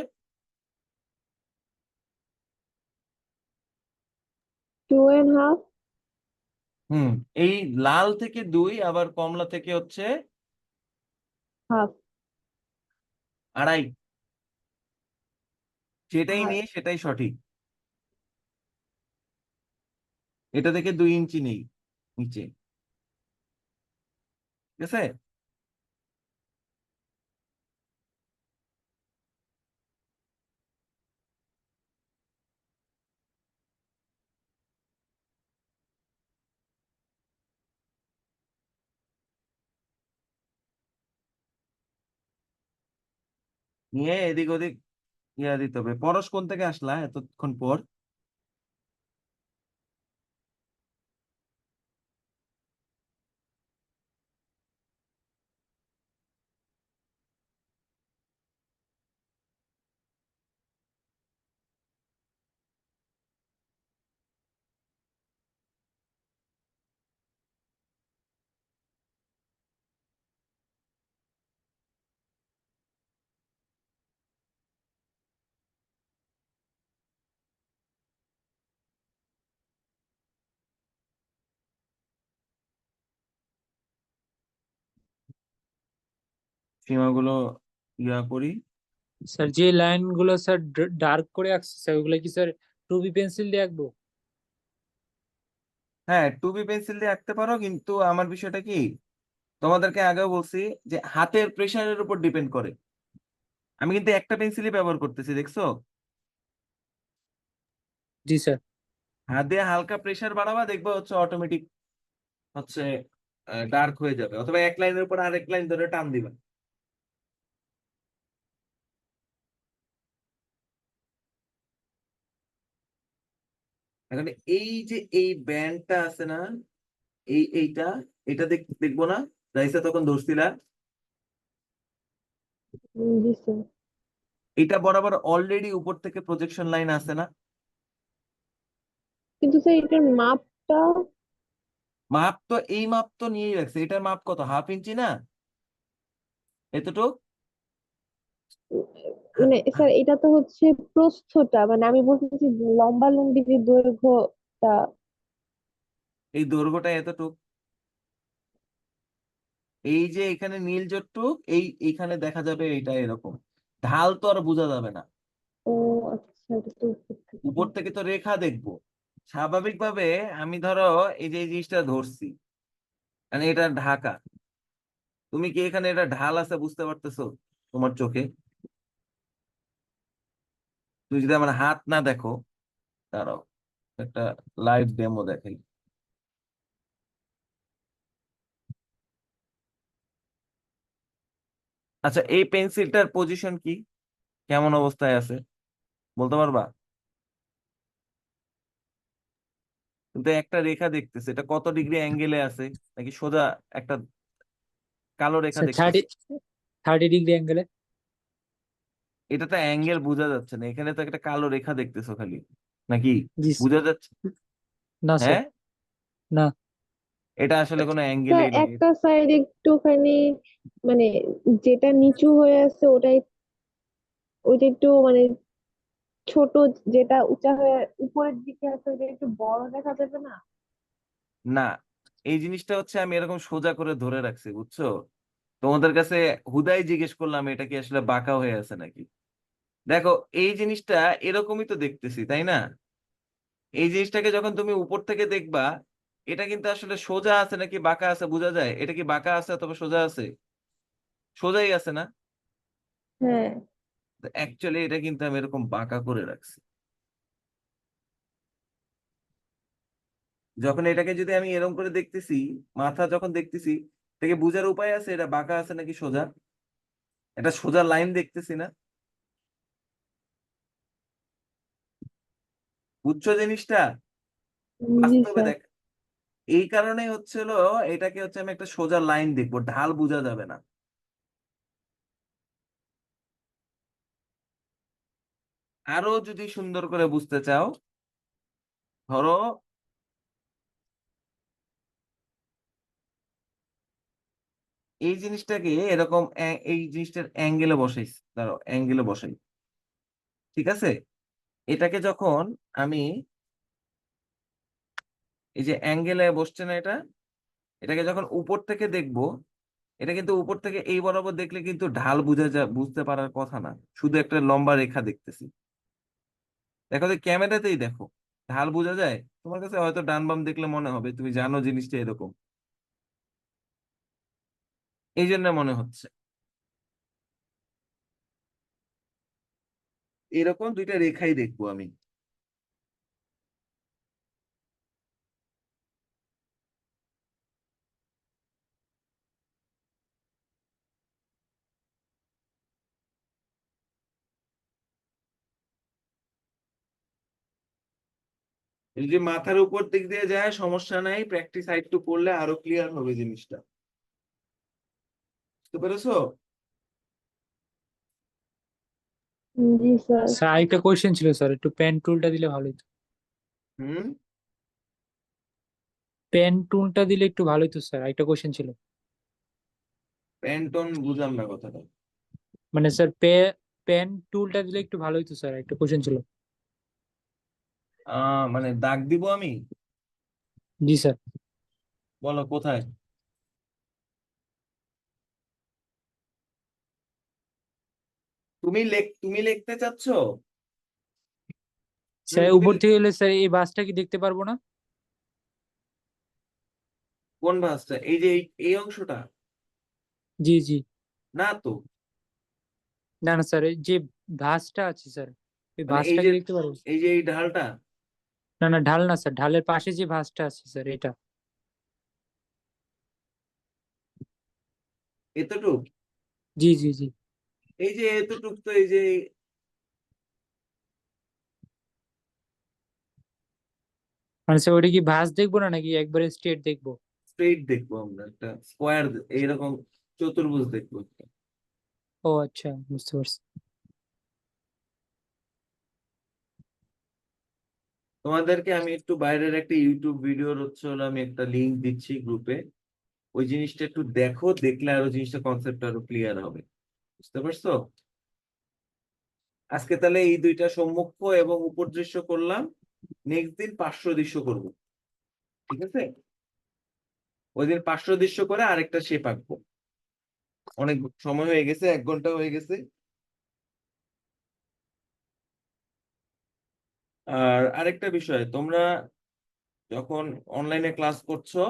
2.5। হুম। এই লাল থেকে 2, আবার কমলা থেকে হচ্ছে হাফ। 2.5। যেটাই আর নেই সেটাই সঠিক। এটা থেকে 2 ইঞ্চি নেই নিচে, ঠিক আছে? নিয়ে এদিক ওদিক ইয়া দিতে হবে। পরশ কোন থেকে আসলা এতক্ষণ পর? সীমাগুলো ইয়া করি। স্যার যে লাইন গুলো স্যার ডার্ক করে আঁকছি স্যার, ওগুলো কি স্যার 2B পেন্সিল দিয়ে আঁকবো? হ্যাঁ, 2B পেন্সিল দিয়ে আঁকতে পারো, কিন্তু আমার বিষয়টা কি, তোমাদেরকে আগেও বলছি যে হাতের প্রেসারের উপর ডিপেন্ড করে। আমি কিন্তু একটা পেন্সিলই ব্যবহার করতেছি, দেখছো? জি স্যার। হাত দিয়ে হালকা প্রেসার বাড়াবা, দেখবা হচ্ছে অটোমেটিক হচ্ছে ডার্ক হয়ে যাবে, অথবা এক লাইনের উপর আরেক লাইন ধরে টান দিবা। এখন এই যে এই ব্যান্ডটা আছে না, এইটা, এটা দেখবো না? রাইসা তখন ধরছিলা, জি স্যার। এটা বরাবর অলরেডি উপর থেকে প্রজেকশন লাইন আছে না? কিন্তু স্যার এটার মাপটা মাপ তো এই মাপ তো নিয়েই রাখছে, এটার মাপ কত, 1/2 ইঞ্চি না? এতটুক। উম, মানে স্যার এটা তো হচ্ছে প্রস্থটা, মানে আমি বলতেছি লম্বা লম্বি যে দৈর্ঘ্যটা। এই দৈর্ঘ্যটা এতটুক। এই যে এখানে নীল যতটুক, এইখানে দেখা যাবে এইটা এরকম। ঢাল তো আর বোঝা যাবে না। ও আচ্ছা। আচ্ছা এটা তো উপর থেকে। উপর থেকে তো রেখা দেখবো, স্বাভাবিকভাবে আমি ধরো এই যে এই জিনিসটা ধরছি, মানে এটা ঢাকা, তুমি কি এখানে এটা ঢাল আছে বুঝতে পারতেছো তোমার চোখে? তুমি যদি আমার হাত না দেখো, দাঁড়াও একটা লাইভ ডেমো দেখাই। আচ্ছা, এই পেন্সিলটার পজিশন কি, কেমন অবস্থায় আছে বলতে পারবা? কিন্তু একটা রেখা দেখতেছে, এটা কত ডিগ্রি অ্যাঙ্গেলে আছে, নাকি সোজা একটা কালো রেখা স্যার দেখতেছে? 30 ডিগ্রি অ্যাঙ্গেলে। এটা তো অ্যাঙ্গেল বোঝা যাচ্ছে না, এখানে তো একটা কালো রেখা দেখতেছো খালি, নাকি জি বোঝা যাচ্ছে? না স্যার, হ্যাঁ, না এটা আসলে কোনো স্যার অ্যাঙ্গেলই নাই। একটা সাইড একটুখানি মানে যেটা নিচু হয়ে আছে ওটাই, ওইটা একটু মানে ছোট, যেটা উঁচা হয়ে উপরের দিকে আছে ওইটা একটু বড় দেখা যাবে না? না, এই জিনিসটা হচ্ছে আমি এরকম সোজা করে ধরে রাখছি বুঝছো, তোমাদের কাছে হুদাই জিজ্ঞেস করলাম এটা কি আসলে বাঁকা হয়ে আছে নাকি। দেখো, এই জিনিসটা এরকমই তো দেখতেছি তাই না? এই জিনিসটাকে যখন তুমি উপর থেকে দেখবা, এটা কিন্তু আসলে সোজা আছে নাকি বাঁকা আছে বোঝা যায়। এটা কি বাঁকা আছে অথবা সোজা আছে? সোজাই আছে না? হ্যাঁ। অ্যাকচুয়ালি এটা কিন্তু আমি এরকম বাঁকা করে রাখছি। যখন এটাকে যদি আমি এরকম করে দেখতেছি, মাথা যখন দেখতেছি, এটাকে বোঝার উপায় আছে এটা বাঁকা আছে নাকি সোজা? এটা সোজা লাইন দেখতেছি না, বুঝছো জিনিসটা? জি বাস্তবে স্যার। দেখ, এই কারণে হচ্ছিল এটাকে হচ্ছে আমি একটা সোজা লাইন দেখবো, ঢাল বোঝা যাবে না। আরো যদি সুন্দর করে বুঝতে চাও, ধরো এই জিনিসটাকে এরকম এই জিনিসটার অ্যাঙ্গেলে বসাইছি, ধরো অ্যাঙ্গেলে বসাই, ঠিক আছে? এটাকে যখন আমি এই যে অ্যাঙ্গেলে বসছে না এটা, এটাকে যখন উপর থেকে দেখবো, এটা কিন্তু উপর থেকে এই বরাবর দেখলে কিন্তু ঢাল বুঝতে পারার কথা না, শুধু একটা লম্বা রেখা দেখতেছি। দেখো যে ক্যামেরাতেই দেখো, ঢাল বোঝা যায়? তোমার কাছে হয়তো ডান বাম দেখলে মনে হবে তুমি জানো জিনিসটা এরকম, এই জন্য মনে হচ্ছে এরকম দুইটা রেখাই দেখবো আমি। এই যে মাথার উপর দিক দিয়ে যায় সমস্যা নাই, প্র্যাকটিস আরেকটু করলে আরো ক্লিয়ার হবে জিনিসটা, বুঝতে পেরেছো? জি স্যার। স্যার আরেকটা কোয়েশ্চেন ছিল স্যার, একটু পেন টুলটা দিলে ভালো হতো। হুম। পেন টুলটা দিলে একটু ভালো হতো স্যার, আরেকটা কোয়েশ্চেন ছিল। প্যান্টন বুঝলাম না কথাটা। মানে স্যার পেন টুলটা দিলে একটু ভালো হতো স্যার, একটা কোয়েশ্চেন ছিল। মানে দাগ দিব আমি? জি স্যার। বলো কোথায়? তুমি লিখতে চাচ্ছ? স্যার তুমি উপর থেকে এলে স্যার এই বাসটা কি দেখতে পারবো না? কোন ভাঁজটা, এই যে এই অংশটা? জি জি। না তো, না না স্যার, এই যে ভাঁজটা আছে স্যার, এই মানে ভাঁজটা কি দেখতে পারবো? এই যে এই ঢালটা, না না, ঢাল না স্যার, ঢালের পাশে যে ভাঁজটা আছে স্যার এটা। এতটুক? জি জি জি। এই যে এতটুক তো এই যে মানে স্যার ওইটা কি ভাঁজ দেখবো না নাকি একবারে স্ট্রেট দেখবো? স্ট্রেট দেখবো, আমরা একটা স্কোয়ার এইরকম চতুর্ভুজ দেখবো একটা। ও আচ্ছা, বুঝতে পারছি। তোমাদেরকে আমি একটু বাইরের একটা ইউটিউব ভিডিওর হচ্ছে হলো আমি একটা লিংক দিচ্ছি গ্রুপে, ওই জিনিসটা একটু দেখো, দেখলে আরো জিনিসটা কনসেপ্ট আরো ক্লিয়ার হবে, বুঝতে পারছো? আজকে তাহলে এই দুইটা সম্মুখ এবং উপর দৃশ্য করলাম, নেক্সট দিন পার্শ্ব দৃশ্য করব, ঠিক আছে? ওই দিন পার্শ্ব দৃশ্য করে আরেকটা শেপ আঁকবো। অনেক সময় হয়ে গেছে, 1 ঘন্টা হয়ে গেছে। আর আরেকটা বিষয়, তোমরা যখন অনলাইনে ক্লাস করছো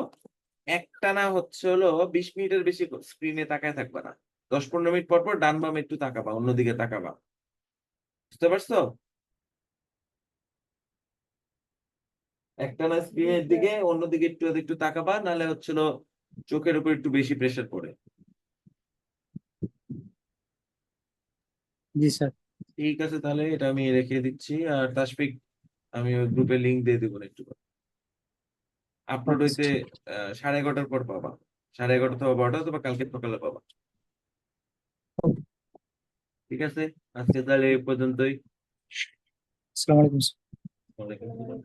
একটানা হচ্ছে হলো 20 মিনিটের বেশি স্ক্রিনে তাকায় থাকবা না। 10-15 মিনিট পর পর ডান বাম একটু তাকাবা, অন্যদিকে তাকাবা। বুঝতে পারছো? একটানা স্ক্রিনের দিকে অন্যদিকে একটু একটু তাকাবা, নাহলে হচ্ছিল চোখের উপর একটু বেশি প্রেসার পড়ে। জি স্যার। ঠিক আছে, তাহলে এটা আমি রেখে দিচ্ছি। আর তাসফিক, আমি গ্রুপে লিংক দিয়ে দেবো না একটু। আপলোড ওকে হইতে 11:30টার পর পাবা। 11:30 অথবা 12টা অথবা কালকে সকালে পাবা। ঠিক আছে, আজকে তাহলে এই পর্যন্তই। আসসালামু আলাইকুম স্যার। ওয়ালাইকুম আসসালাম।